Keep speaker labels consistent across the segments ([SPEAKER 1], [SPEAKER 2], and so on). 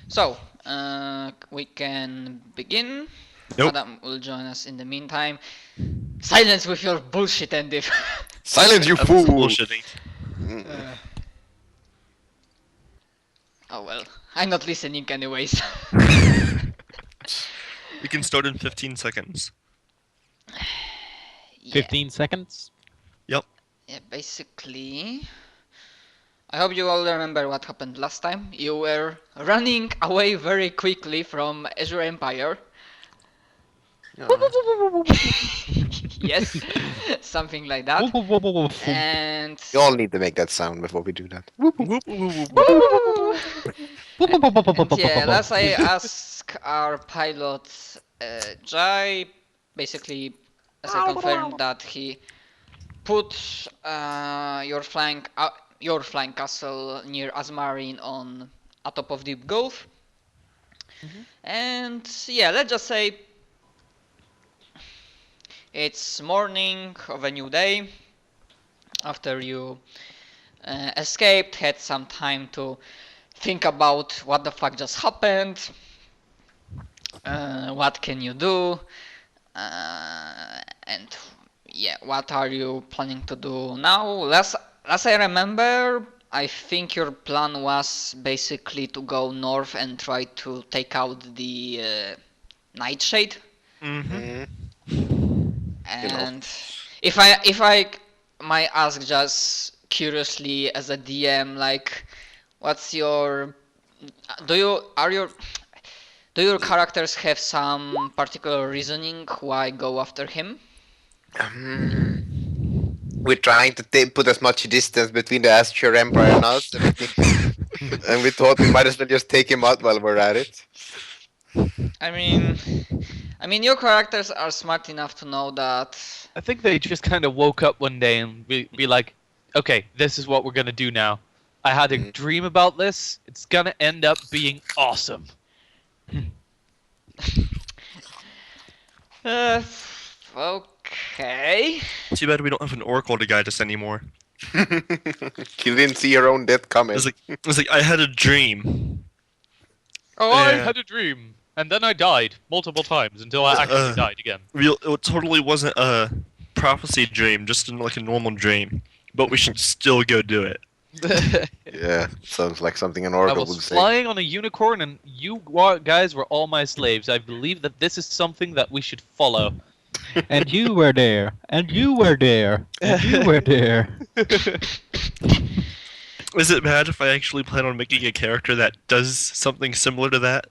[SPEAKER 1] So, we can begin.
[SPEAKER 2] Nope.
[SPEAKER 1] Adam will join us in the meantime. Silence with your bullshit, Andy.
[SPEAKER 3] Silence, you
[SPEAKER 2] That's
[SPEAKER 3] fool!
[SPEAKER 2] bullshitting.
[SPEAKER 1] Oh well, I'm not listening anyways.
[SPEAKER 2] We can start in 15 seconds.
[SPEAKER 1] Yeah.
[SPEAKER 4] 15 seconds?
[SPEAKER 1] Yeah, basically. I hope you all remember what happened last time. You were running away very quickly from Azure Empire. Yes, something like that. And
[SPEAKER 3] You all need to make that sound before we do that.
[SPEAKER 2] Whoop, whoop, whoop.
[SPEAKER 1] and yeah, as I ask our pilot Jai, basically, as I confirmed that he put your flank castle near Azmarine on atop of Deep Gulf. And yeah, let's just say it's morning of a new day after you escaped, had some time to think about what the fuck just happened, what can you do, and yeah, what are you planning to do now? Last I remember, I think your plan was basically to go north and try to take out the Nightshade.
[SPEAKER 2] Mm-hmm.
[SPEAKER 1] And if I might ask just curiously as a DM, like, what's your do your characters have some particular reasoning why go after him?
[SPEAKER 3] We're trying to put as much distance between the Azure Empire and us, and we thought we might as well just take him out while we're at it.
[SPEAKER 1] I mean, your characters are smart enough to know that.
[SPEAKER 4] I think they just kind of woke up one day and be like, okay, this is what we're going to do now. I had a dream about this. It's going to end up being awesome.
[SPEAKER 1] Okay.
[SPEAKER 2] Too bad we don't have an oracle to guide us anymore.
[SPEAKER 3] You didn't see your own death coming.
[SPEAKER 2] It's like I had a dream.
[SPEAKER 4] Oh, I
[SPEAKER 2] Yeah.
[SPEAKER 4] had a dream. And then I died multiple times until I actually died again.
[SPEAKER 2] It totally wasn't a prophecy dream, just like a normal dream. But we should still go do it.
[SPEAKER 3] Yeah, sounds like something an
[SPEAKER 4] I
[SPEAKER 3] oracle would
[SPEAKER 4] was
[SPEAKER 3] say.
[SPEAKER 4] flying on a unicorn and you guys were all my slaves. I believe that this is something that we should follow.
[SPEAKER 5] And you were there, and you were there, and you were there.
[SPEAKER 2] Is it bad if I actually plan on making a character that does something similar to that?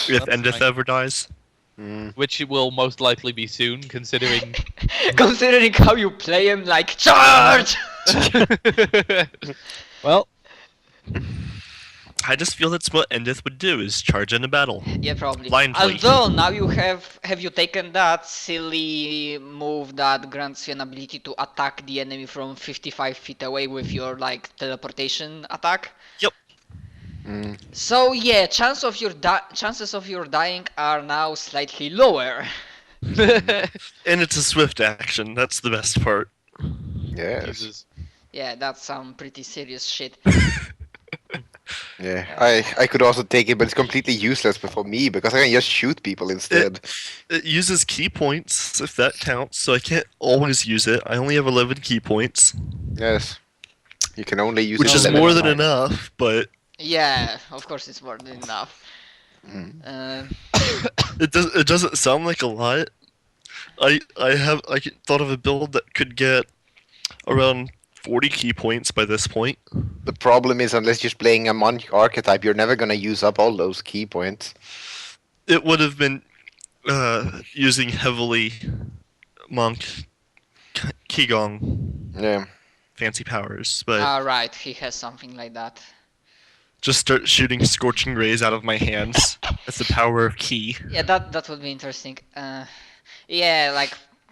[SPEAKER 2] If
[SPEAKER 4] That's
[SPEAKER 2] Endith
[SPEAKER 4] fine.
[SPEAKER 2] ever dies?
[SPEAKER 4] Which it will most likely be soon, considering...
[SPEAKER 1] Considering how you play him, like, charge!
[SPEAKER 5] Well,
[SPEAKER 2] I just feel that's what Endith would do, is charge into battle.
[SPEAKER 1] Yeah, probably.
[SPEAKER 2] Blindly.
[SPEAKER 1] Although now you have you taken that silly move that grants you an ability to attack the enemy from 55 feet away with your like teleportation attack.
[SPEAKER 2] Yep.
[SPEAKER 1] So yeah, chances of your dying are now slightly lower.
[SPEAKER 2] And it's a swift action, that's the best part.
[SPEAKER 3] Yes.
[SPEAKER 4] Jesus.
[SPEAKER 1] Yeah, that's some pretty serious shit.
[SPEAKER 3] Yeah, I could also take it, but it's completely useless for me because I can just shoot people instead.
[SPEAKER 2] It uses key points, if that counts, so I can't always use it. I only have 11 key points.
[SPEAKER 3] Yes. You can only use
[SPEAKER 2] Which
[SPEAKER 3] it
[SPEAKER 2] is
[SPEAKER 3] 11
[SPEAKER 2] more than
[SPEAKER 3] times.
[SPEAKER 2] enough, but
[SPEAKER 1] Yeah, of course it's more than enough.
[SPEAKER 2] it doesn't sound like a lot. I thought of a build that could get around 40 key points by this point.
[SPEAKER 3] The problem is, unless you're playing a monk archetype, you're never gonna use up all those key points.
[SPEAKER 2] It would have been using heavily monk Qigong
[SPEAKER 3] Yeah.
[SPEAKER 2] fancy powers, but
[SPEAKER 1] Right, he has something like that.
[SPEAKER 2] just start shooting scorching rays out of my hands. That's the power of Ki.
[SPEAKER 1] Yeah, that would be interesting. Yeah,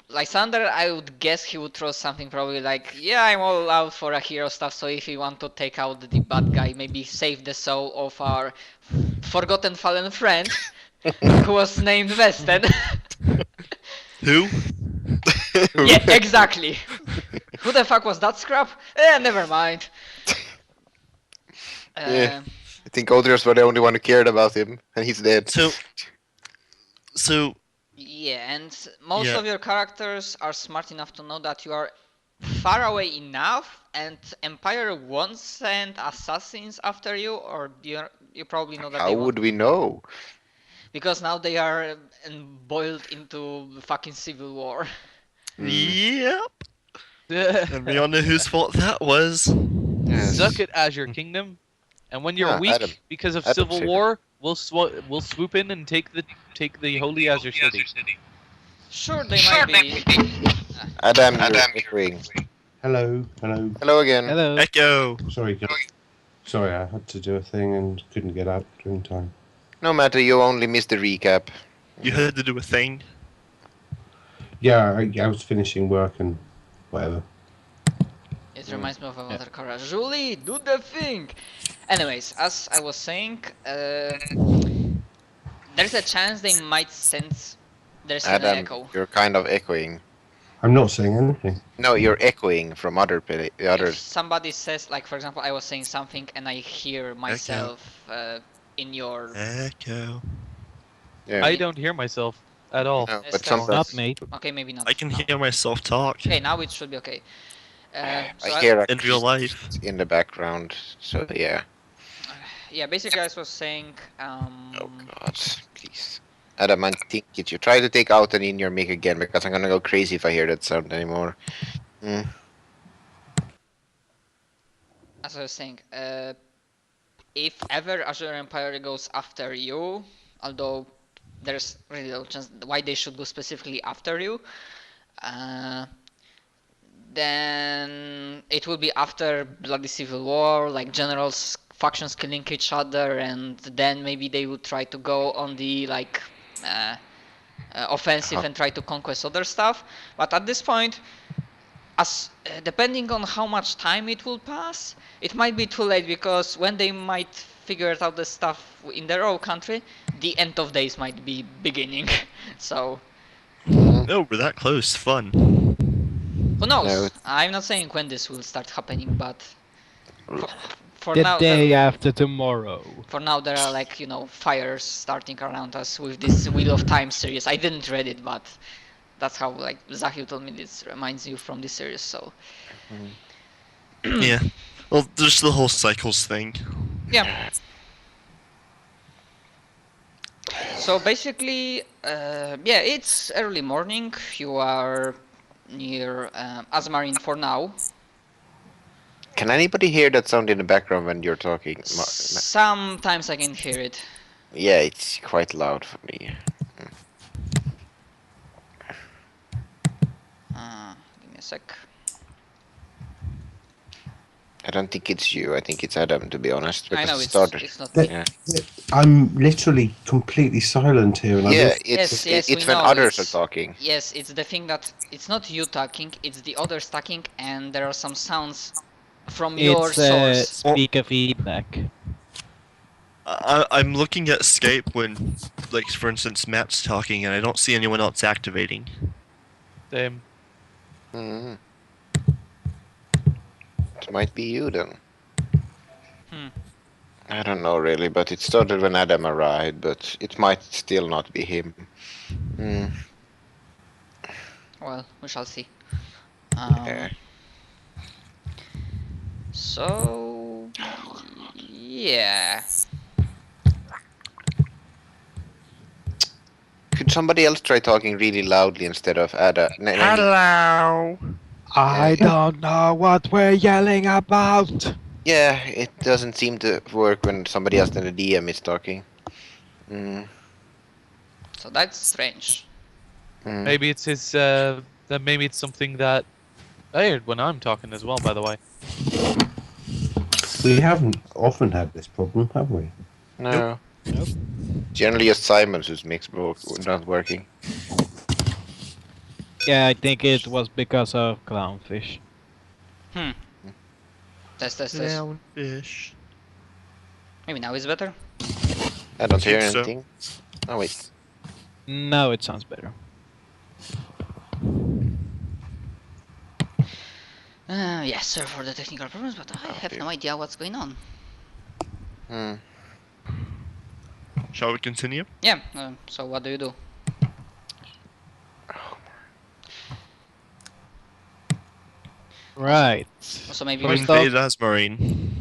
[SPEAKER 1] like Thunder, I would guess he would throw something probably like, yeah, I'm all out for a hero stuff, so if you want to take out the bad guy, maybe save the soul of our forgotten fallen friend, who was named Vested.
[SPEAKER 2] Who?
[SPEAKER 1] Yeah, exactly. Who the fuck was that scrap? Never mind.
[SPEAKER 3] Yeah. I think Odrios were the only one who cared about him, and he's dead.
[SPEAKER 2] So
[SPEAKER 1] Yeah, and most
[SPEAKER 2] Yeah.
[SPEAKER 1] of your characters are smart enough to know that you are far away enough, and Empire won't send assassins after you, or you probably know that
[SPEAKER 3] How
[SPEAKER 1] they
[SPEAKER 3] would
[SPEAKER 1] won't,
[SPEAKER 3] we know?
[SPEAKER 1] because now they are boiled into fucking civil war.
[SPEAKER 2] yep, and we all know whose fault that was.
[SPEAKER 3] Yes.
[SPEAKER 4] Suck it, Azure Kingdom. And when you're
[SPEAKER 3] Yeah,
[SPEAKER 4] weak
[SPEAKER 3] Adam.
[SPEAKER 4] because of
[SPEAKER 3] Adam
[SPEAKER 4] civil
[SPEAKER 3] saved it.
[SPEAKER 4] war, we'll swoop in and take the Holy Azure City.
[SPEAKER 1] Sure, they might be.
[SPEAKER 3] Adam, you're echoing.
[SPEAKER 6] Hello.
[SPEAKER 3] Hello again.
[SPEAKER 5] Hello.
[SPEAKER 2] Echo.
[SPEAKER 6] Sorry, I had to do a thing and couldn't get out during time.
[SPEAKER 3] No matter, you only missed the recap.
[SPEAKER 2] You had to do a thing.
[SPEAKER 6] Yeah, I was finishing work and whatever.
[SPEAKER 1] It reminds me of another character. Julie, do the thing! Anyways, as I was saying, there's a chance they might sense there's an
[SPEAKER 3] Adam,
[SPEAKER 1] echo.
[SPEAKER 3] you're kind of echoing.
[SPEAKER 6] I'm not saying anything.
[SPEAKER 3] No, you're echoing from the
[SPEAKER 1] If
[SPEAKER 3] others.
[SPEAKER 1] somebody says, like for example, I was saying something and I hear myself in your...
[SPEAKER 2] Echo.
[SPEAKER 3] Yeah.
[SPEAKER 4] I don't hear myself at all.
[SPEAKER 3] No,
[SPEAKER 1] Yes,
[SPEAKER 3] but
[SPEAKER 1] that's
[SPEAKER 3] sometimes
[SPEAKER 5] Not me.
[SPEAKER 1] Okay, maybe not.
[SPEAKER 2] I can
[SPEAKER 1] No.
[SPEAKER 2] hear myself talk
[SPEAKER 1] Okay, now it should be okay. So
[SPEAKER 3] I hear
[SPEAKER 2] in real life.
[SPEAKER 3] in the background. So yeah.
[SPEAKER 1] yeah, basically I was saying,
[SPEAKER 3] Oh God, please. Adam, I think it. You try to take out an in your mic again because I'm gonna go crazy if I hear that sound anymore.
[SPEAKER 1] as I was saying, if ever Azure Empire goes after you, although there's really no chance why they should go specifically after you, then it will be after bloody civil war, like generals, factions killing each other, and then maybe they would try to go on the like offensive and try to conquest other stuff. But at this point, as depending on how much time it will pass, it might be too late, because when they might figure out the stuff in their own country, the end of days might be beginning. So
[SPEAKER 2] Oh, we're that close. Fun.
[SPEAKER 1] who knows?
[SPEAKER 3] No.
[SPEAKER 1] I'm not saying when this will start happening, but for
[SPEAKER 5] The
[SPEAKER 1] now,
[SPEAKER 5] day after tomorrow.
[SPEAKER 1] for now there are like, you know, fires starting around us with this Wheel of Time series. I didn't read it, but that's how like Zahil told me this reminds you from this series. So
[SPEAKER 2] Yeah. Well, there's the whole cycles thing.
[SPEAKER 1] yeah. So basically, yeah, it's early morning. You are near Azmarin for now.
[SPEAKER 3] Can anybody hear that sound in the background when you're talking?
[SPEAKER 1] Sometimes I can hear it.
[SPEAKER 3] Yeah, it's quite loud for me.
[SPEAKER 1] Give me a sec.
[SPEAKER 3] I don't think it's you. I think it's Adam, to be honest.
[SPEAKER 1] I
[SPEAKER 3] Because
[SPEAKER 1] know
[SPEAKER 3] it
[SPEAKER 1] it's
[SPEAKER 3] started.
[SPEAKER 1] not
[SPEAKER 6] That-
[SPEAKER 1] me.
[SPEAKER 3] Yeah,
[SPEAKER 6] I'm literally completely silent here, and
[SPEAKER 3] yeah,
[SPEAKER 1] Yes, yes,
[SPEAKER 3] it's
[SPEAKER 1] we
[SPEAKER 3] when
[SPEAKER 1] know,
[SPEAKER 3] others
[SPEAKER 1] it's-
[SPEAKER 3] are talking.
[SPEAKER 1] Yes, it's the thing that it's not you talking, it's the others talking, and there are some sounds from your
[SPEAKER 5] It's
[SPEAKER 1] source.
[SPEAKER 5] speaker feedback.
[SPEAKER 2] I'm looking at Skype when, like, for instance, Matt's talking, and I don't see anyone else activating.
[SPEAKER 4] Same.
[SPEAKER 3] Mhm. It might be you then.
[SPEAKER 1] Hmm.
[SPEAKER 3] I don't know really, but it started when Adam arrived, but it might still not be him. Hmm.
[SPEAKER 1] Well, we shall see.
[SPEAKER 3] Yeah.
[SPEAKER 1] So yeah.
[SPEAKER 3] Could somebody else try talking really loudly instead of Adam?
[SPEAKER 2] Hello.
[SPEAKER 5] I don't know what we're yelling about.
[SPEAKER 3] Yeah, it doesn't seem to work when somebody else than the DM is talking. Hmm.
[SPEAKER 1] So that's strange.
[SPEAKER 3] Hmm.
[SPEAKER 4] Maybe it's his. That maybe it's something that I heard when I'm talking as well. By the way.
[SPEAKER 6] we haven't often had this problem, have we?
[SPEAKER 3] No.
[SPEAKER 5] Nope.
[SPEAKER 3] Generally just Simon's whose mix not working.
[SPEAKER 5] Yeah, I think it was because of clownfish.
[SPEAKER 1] Test.
[SPEAKER 2] Clownfish.
[SPEAKER 1] Maybe now it's better.
[SPEAKER 3] I don't hear
[SPEAKER 2] think so.
[SPEAKER 3] anything. Oh wait.
[SPEAKER 5] Now it sounds better.
[SPEAKER 1] Yes, sorry for the technical problems, but I have no idea what's going on.
[SPEAKER 3] Hmm.
[SPEAKER 2] Shall we continue?
[SPEAKER 1] Yeah. So what do you do?
[SPEAKER 5] Right.
[SPEAKER 1] So maybe
[SPEAKER 2] We
[SPEAKER 1] we
[SPEAKER 5] First off-
[SPEAKER 2] invade as Marine.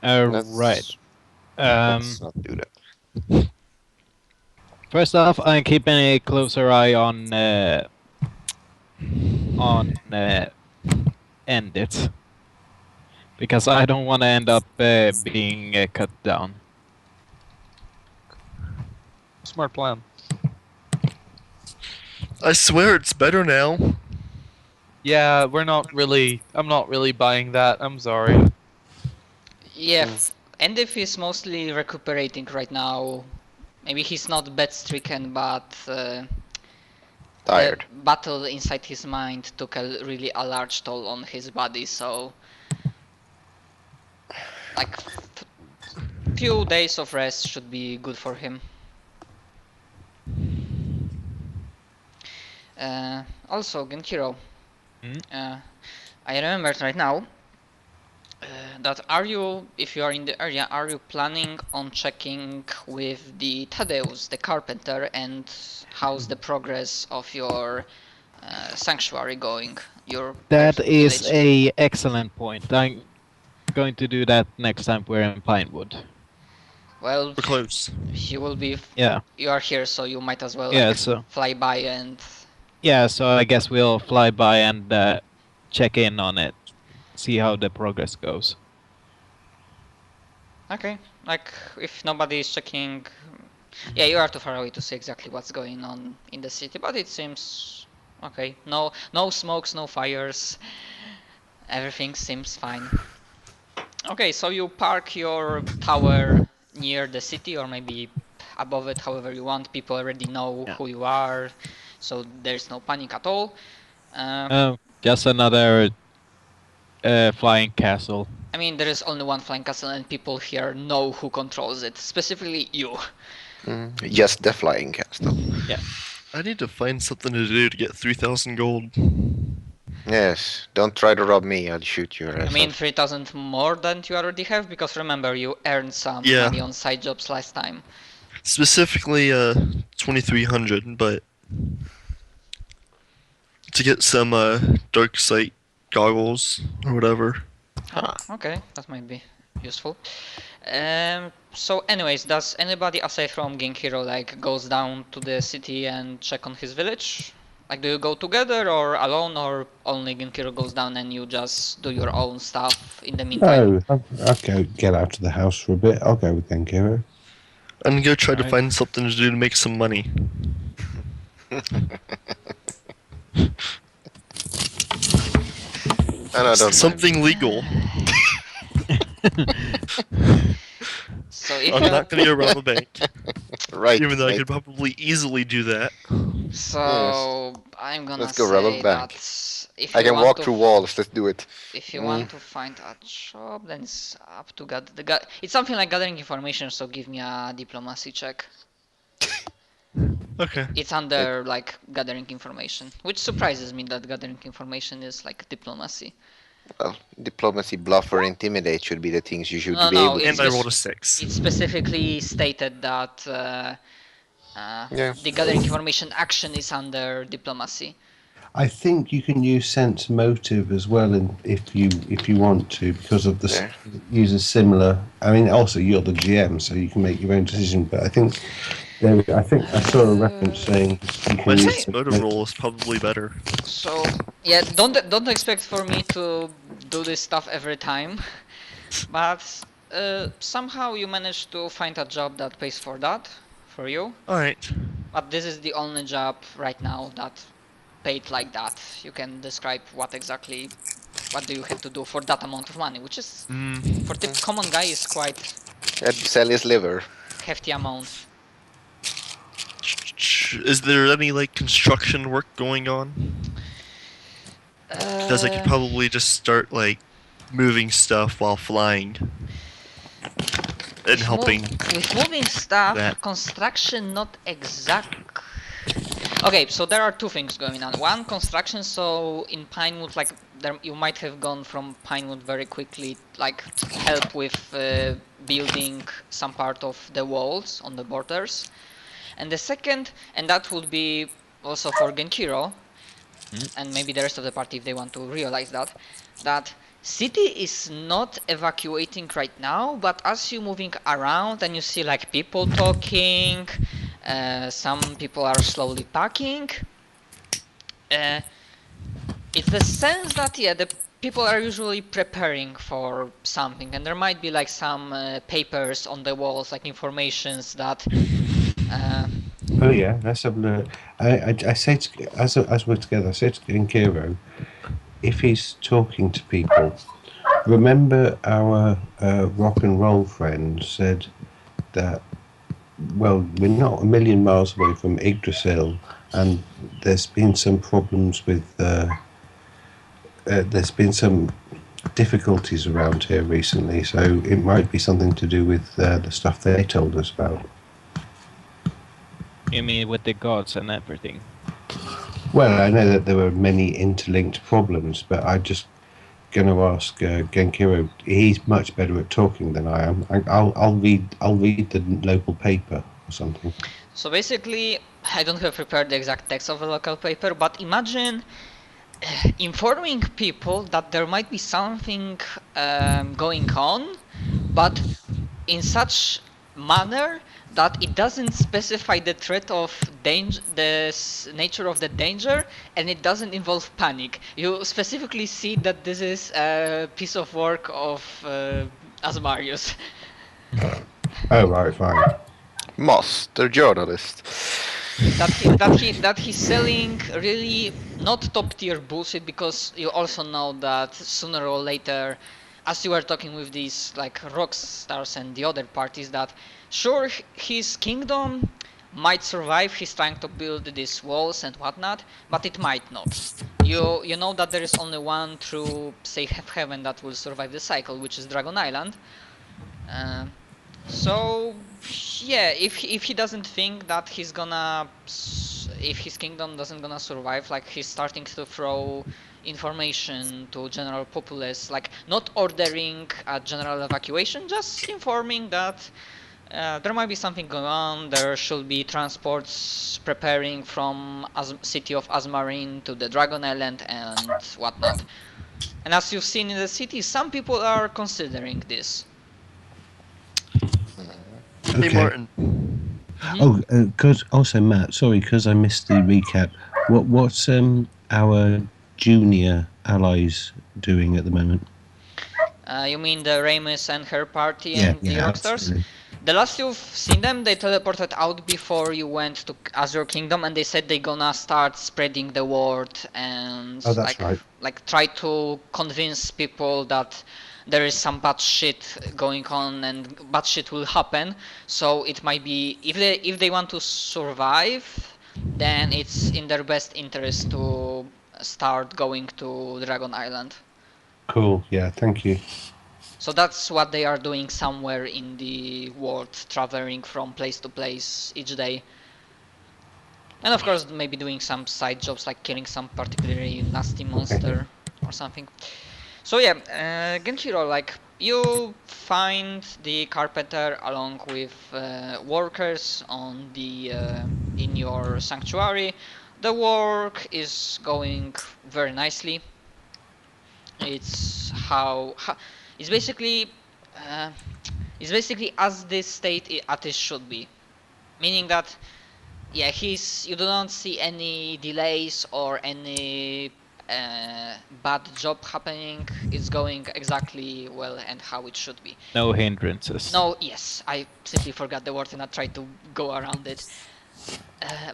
[SPEAKER 5] Right.
[SPEAKER 3] Let's not do that.
[SPEAKER 5] First off, I'm keeping a closer eye on End It. Because I don't want to end up being cut down.
[SPEAKER 4] Smart plan.
[SPEAKER 2] I swear it's better now.
[SPEAKER 4] Yeah, I'm not really buying that. I'm sorry.
[SPEAKER 1] Yeah, and if he's mostly recuperating right now, maybe he's not bed-stricken, but
[SPEAKER 3] Tired.
[SPEAKER 1] the battle inside his mind took a large toll on his body, so like few days of rest should be good for him. Also, Genhiro, I remembered right now that if you are in the area, are you planning on checking with the Tadeusz, the carpenter, and how's the progress of your sanctuary going?
[SPEAKER 5] That is
[SPEAKER 1] village?
[SPEAKER 5] a excellent point. I'm going to do that next time we're in Pinewood.
[SPEAKER 1] Well,
[SPEAKER 2] We're close.
[SPEAKER 1] you will be.
[SPEAKER 5] Yeah.
[SPEAKER 1] You are here, so you might as well
[SPEAKER 5] Yeah,
[SPEAKER 1] like,
[SPEAKER 5] so
[SPEAKER 1] fly by and.
[SPEAKER 5] yeah, so I guess we'll fly by and check in on it. See how the progress goes.
[SPEAKER 1] Okay, like if nobody is checking, yeah, you are too far away to see exactly what's going on in the city, but it seems okay. No smokes, no fires. Everything seems fine. Okay, so you park your tower near the city or maybe above it, however you want. People already know who you are, so there's no panic at all.
[SPEAKER 5] Just another flying castle.
[SPEAKER 1] I mean, there is only one flying castle and people here know who controls it, specifically you.
[SPEAKER 3] Just the flying castle.
[SPEAKER 2] I need to find something to do to get 3,000 gold.
[SPEAKER 3] Yes, don't try to rob me, I'll shoot your ass
[SPEAKER 1] I mean,
[SPEAKER 3] off.
[SPEAKER 1] 3,000 more than you already have, because remember, you earned some
[SPEAKER 2] Yeah.
[SPEAKER 1] money on side jobs last time.
[SPEAKER 2] Specifically, 2,300, but to get some dark sight goggles or whatever.
[SPEAKER 1] Okay, that might be useful. So anyways, does anybody aside from Genhiro like goes down to the city and check on his village? Like, do you go together or alone, or only Genhiro goes down and you just do your own stuff in the meantime?
[SPEAKER 6] No, I'll go get out of the house for a bit. I'll go with Genkiro.
[SPEAKER 2] I'm gonna go try to
[SPEAKER 5] Right.
[SPEAKER 2] find something to do to make some money.
[SPEAKER 3] No, don't mind.
[SPEAKER 2] Something legal.
[SPEAKER 1] So if
[SPEAKER 2] I'm not gonna go rob a bank,
[SPEAKER 3] Right.
[SPEAKER 2] even though I
[SPEAKER 3] mate.
[SPEAKER 2] could probably easily do that.
[SPEAKER 1] so I'm gonna
[SPEAKER 3] Let's go rob a
[SPEAKER 1] say
[SPEAKER 3] bank.
[SPEAKER 1] that if
[SPEAKER 3] I
[SPEAKER 1] you
[SPEAKER 3] can
[SPEAKER 1] want
[SPEAKER 3] walk
[SPEAKER 1] to
[SPEAKER 3] through walls, let's do it.
[SPEAKER 1] If you want to find a job, then it's up to it's something like gathering information, so give me a diplomacy check.
[SPEAKER 2] Okay.
[SPEAKER 1] It's under like gathering information, which surprises me that gathering information is like diplomacy.
[SPEAKER 3] Well, diplomacy, bluff, or intimidate should be the things you should
[SPEAKER 1] No,
[SPEAKER 3] be
[SPEAKER 1] no,
[SPEAKER 3] able to
[SPEAKER 1] it's
[SPEAKER 2] And I
[SPEAKER 1] just-
[SPEAKER 2] rolled a 6.
[SPEAKER 1] It's specifically stated that
[SPEAKER 3] Yeah.
[SPEAKER 1] the gathering information action is under diplomacy.
[SPEAKER 6] I think you can use sense motive as well, if you want to, because of the
[SPEAKER 3] Yeah.
[SPEAKER 6] uses similar. I mean, also you're the GM, so you can make your own decision. But I think I saw a reference saying you
[SPEAKER 2] My
[SPEAKER 6] can use
[SPEAKER 2] sense
[SPEAKER 6] sense
[SPEAKER 2] motive roll is probably better.
[SPEAKER 1] So yeah, don't expect for me to do this stuff every time, but somehow you managed to find a job that pays for that for you.
[SPEAKER 2] Alright.
[SPEAKER 1] But this is the only job right now that paid like that. You can describe what do you have to do for that amount of money, which is for the common guy is quite
[SPEAKER 3] I'd sell his liver.
[SPEAKER 1] hefty amount.
[SPEAKER 2] Is there any like construction work going on? Because I could probably just start like moving stuff while flying and helping.
[SPEAKER 1] With moving stuff,
[SPEAKER 2] that.
[SPEAKER 1] construction not exact. Okay, so there are two things going on. One, construction, so in Pinewood, like there you might have gone from Pinewood very quickly, like help with building some part of the walls on the borders. And the second, and that would be also for Genshiro, and maybe the rest of the party if they want to realize that city is not evacuating right now, but as you're moving around and you see like people talking, some people are slowly packing, it's the sense that yeah, the people are usually preparing for something, and there might be like some papers on the walls, like informations that
[SPEAKER 6] Oh yeah, let's have a look. I say to, as we're together, I say to Genkiro, if he's talking to people, remember our rock and roll friend said that, well, we're not a million miles away from Yggdrasil, and there's been some problems with there's been some difficulties around here recently, so it might be something to do with the stuff they told us about.
[SPEAKER 5] You mean with the gods and everything?
[SPEAKER 6] Well, I know that there were many interlinked problems, but I'm just going to ask Genkiro. He's much better at talking than I am. I'll read the local paper or something.
[SPEAKER 1] So basically, I don't have prepared the exact text of the local paper, but imagine informing people that there might be something going on, but in such manner that it doesn't specify the threat of danger, the nature of the danger, and it doesn't involve panic. You specifically see that this is a piece of work of Asmarius.
[SPEAKER 6] Oh, right, fine.
[SPEAKER 3] Master journalist.
[SPEAKER 1] that he's selling really not top tier bullshit, because you also know that sooner or later, as you were talking with these like rock stars and the other parties, that sure his kingdom might survive, he's trying to build these walls and whatnot, but it might not. You know that there is only one true safe haven that will survive the cycle, which is Dragon Island. So yeah, if he doesn't think that he's gonna, if his kingdom doesn't gonna survive, like he's starting to throw information to general populace, like not ordering a general evacuation, just informing that there might be something going on, there should be transports preparing from city of Azmarine to the Dragon Island and whatnot. And as you've seen in the city, some people are considering this.
[SPEAKER 2] Hey, Martin.
[SPEAKER 6] Oh, because also Matt, sorry, because I missed the recap. What's our junior allies doing at the moment?
[SPEAKER 1] You mean the Ramus and her party
[SPEAKER 6] Yeah,
[SPEAKER 1] and the
[SPEAKER 6] yeah,
[SPEAKER 1] Rockstars?
[SPEAKER 6] absolutely.
[SPEAKER 1] The last you've seen them, they teleported out before you went to Azure Kingdom, and they said they're gonna start spreading the word and
[SPEAKER 6] Oh, that's right.
[SPEAKER 1] like try to convince people that there is some bad shit going on and bad shit will happen. So it might be, if they want to survive, then it's in their best interest to start going to Dragon Island.
[SPEAKER 6] Cool, yeah, thank you.
[SPEAKER 1] So that's what they are doing somewhere in the world, traveling from place to place each day. And of course maybe doing some side jobs like killing some particularly nasty monster or something. So yeah, Genshiro, like you find the carpenter along with workers on the in your sanctuary. The work is going very nicely. It's it's basically as this state as it should be, meaning that yeah, you do not see any delays or any bad job happening. It's going exactly well and how it should be.
[SPEAKER 5] No hindrances.
[SPEAKER 1] No, yes, I simply forgot the word and I tried to go around it.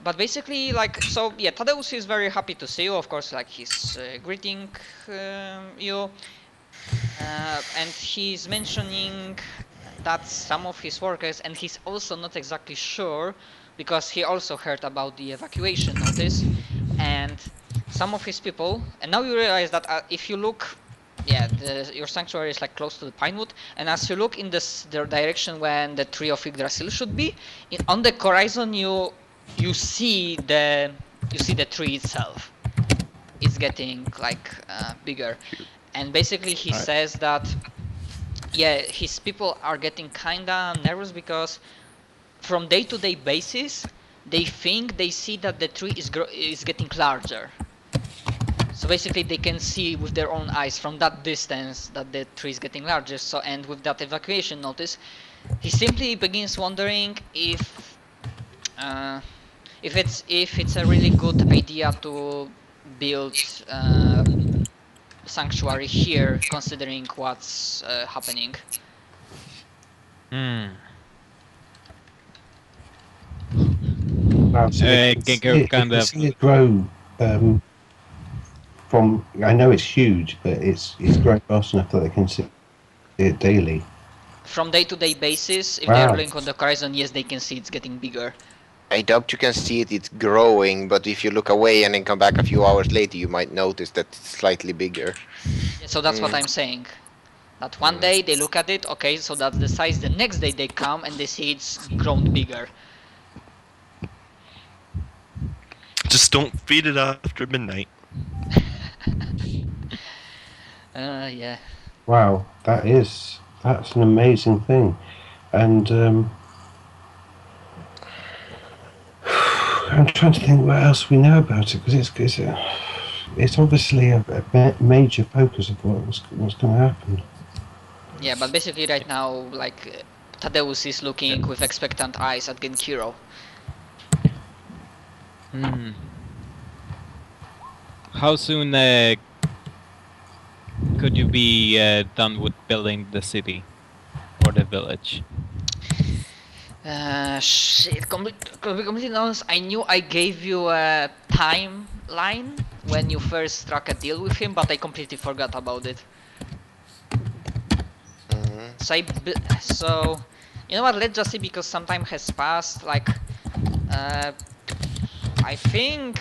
[SPEAKER 1] But basically, like, so yeah, Tadeusz is very happy to see you. Of course, like he's greeting you, and he's mentioning that some of his workers, and he's also not exactly sure because he also heard about the evacuation notice, and some of his people. And now you realize that if you look, yeah, your sanctuary is like close to the Pinewood, and as you look in the direction when the tree of Yggdrasil should be, on the horizon you see the tree itself. it's getting like bigger. And basically he
[SPEAKER 5] Alright.
[SPEAKER 1] says that yeah, his people are getting kinda nervous because from day-to-day basis they think they see that the tree is getting larger. So basically they can see with their own eyes from that distance that the tree is getting larger. So, and with that evacuation notice, he simply begins wondering if it's a really good idea to build sanctuary here, considering what's happening.
[SPEAKER 6] Wow, so they can
[SPEAKER 5] Ginkgo
[SPEAKER 6] see it-
[SPEAKER 5] kind
[SPEAKER 6] they can
[SPEAKER 5] of-
[SPEAKER 6] see it grow from. I know it's huge, but it's grown fast enough that they can see it daily.
[SPEAKER 1] From day-to-day basis, if
[SPEAKER 6] Wow.
[SPEAKER 1] they are looking on the horizon, yes, they can see it's getting bigger.
[SPEAKER 3] I doubt you can see it, it's growing, but if you look away and then come back a few hours later, you might notice that it's slightly bigger.
[SPEAKER 1] So that's what I'm saying. That one day they look at it, okay, so that's the size. The next day they come and they see it's grown bigger.
[SPEAKER 2] Just don't feed it after midnight.
[SPEAKER 1] Yeah.
[SPEAKER 6] Wow, that's an amazing thing, and I'm trying to think what else we know about it because it's obviously a major focus of what's going to happen.
[SPEAKER 1] Yeah, but basically right now, like, Tadeusz is looking with expectant eyes at Genkiro.
[SPEAKER 5] How soon could you be done with building the city or the village?
[SPEAKER 1] Shit, to be completely honest, I knew I gave you a timeline when you first struck a deal with him, but I completely forgot about it. So, you know what, let's just see, because some time has passed, like, I think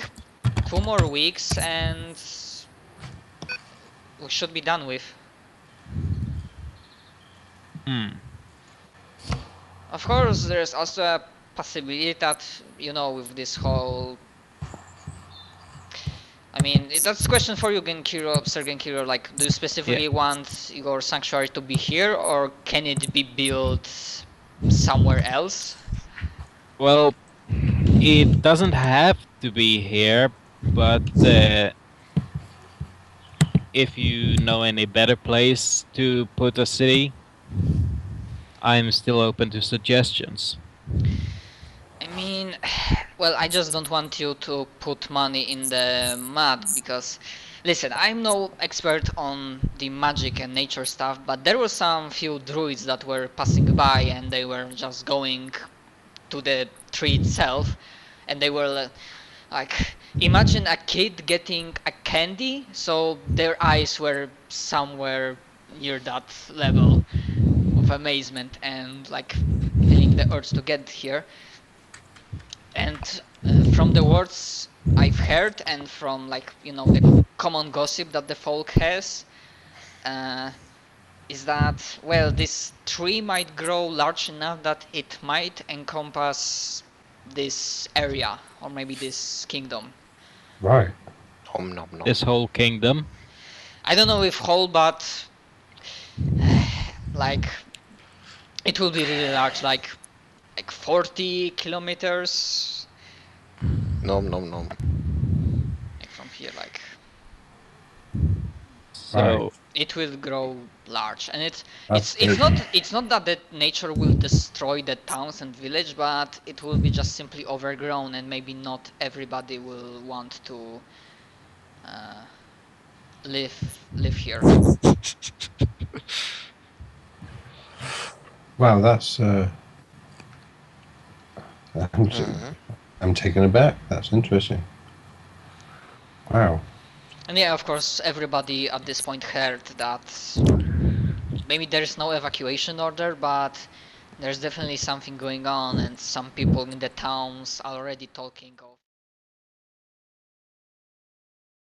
[SPEAKER 1] 2 more weeks and we should be done with. Of course, there's also a possibility that, you know, with this whole... I mean, that's a question for you, Genkiro, Sir Genkiro, like, do you specifically want your sanctuary to be here, or can it be built somewhere else?
[SPEAKER 5] Well, it doesn't have to be here, but if you know any better place to put a city, I'm still open to suggestions.
[SPEAKER 1] I mean, well, I just don't want you to put money in the mud, because, listen, I'm no expert on the magic and nature stuff, but there were some few druids that were passing by and they were just going to the tree itself, and they were like, imagine a kid getting a candy, so their eyes were somewhere near that level of amazement and like feeling the urge to get here. And from the words I've heard and from, like, you know, the common gossip that the folk has, is that, well, this tree might grow large enough that it might encompass this area, or maybe this kingdom.
[SPEAKER 6] Right.
[SPEAKER 3] Nom nom nom.
[SPEAKER 5] This whole kingdom.
[SPEAKER 1] I don't know if whole, but like, it will be really large, like 40 kilometers.
[SPEAKER 3] Nom nom nom.
[SPEAKER 1] Like from here, like,
[SPEAKER 5] So
[SPEAKER 1] it will grow large, and
[SPEAKER 6] That's
[SPEAKER 1] it's not that the nature will destroy the towns and village, but it will be just simply overgrown, and maybe not everybody will want to live here.
[SPEAKER 6] Wow, that's. I'm taken aback. That's interesting. Wow.
[SPEAKER 1] And yeah, of course, everybody at this point heard that maybe there's no evacuation order, but there's definitely something going on, and some people in the towns are already talking